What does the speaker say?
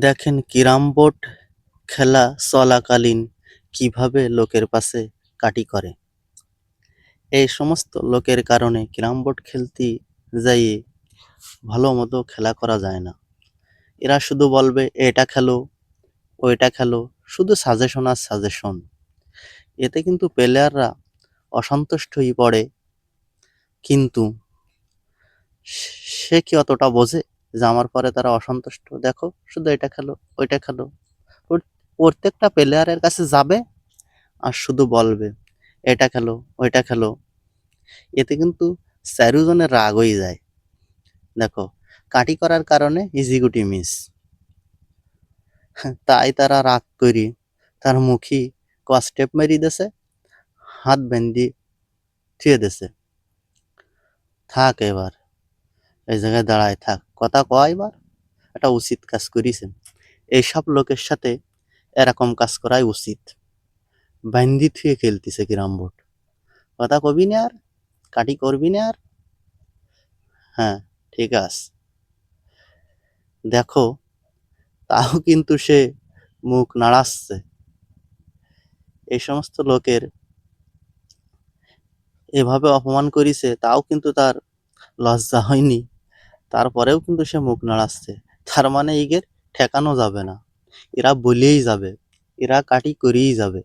দেখেন carrom board খেলা চলাকালীন কিভাবে লোকের পাশে কাটি করে। এই সমস্ত লোকের কারণে ক্যারাম বোর্ড খেলতে যাইয়ে ভালো মতো খেলা করা যায় না। এরা শুধু বলবে এটা খেলো, ওইটা খেলো, শুধু সাজেশন আর সাজেশন। এতে কিন্তু প্লেয়াররা অসন্তুষ্ট হয়ে পড়ে, কিন্তু সে কি অতটা বোঝে যে আমার পরে তারা অসন্তুষ্ট? দেখো শুধু এটা খেলো, ওইটা খেলো। প্রত্যেকটা প্লেয়ারের কাছে যাবে আর শুধু বলবে এটা খেলো, ওইটা খেলো। এতে কিন্তু চারজনের রাগ হয়ে যায়। দেখো, কাটি করার কারণে ইজিগুটি মিস। তাই তারা রাগ করি তার মুখী স্টেপ মেরি দেছে, হাত বেঁধে থুয়ে দেছে। থাক এবার, এই জায়গায় দাঁড়ায় থাক, কথা কয় এবার, এটা উচিত কাজ করিছে। এইসব লোকের সাথে এরকম কাজ করাই উচিত। বাইন্দি থুয়ে খেলতেছে ক্যারাম বোর্ড, কথা কবি না আর, কাটি করবি না আর। হ্যাঁ, ঠিক আছে। দেখো, তাও কিন্তু সে মুখ নাড়াচ্ছে। এই সমস্ত লোকের এভাবে অপমান করিছে, তাও কিন্তু তার লজ্জা হয়নি। তারপরেও কিন্তু সে মুখ নাড়াচ্ছে। তার মানে এদের ঠেকানো যাবে না, এরা বলেই যাবে, এরা কাটি করেই যাবে।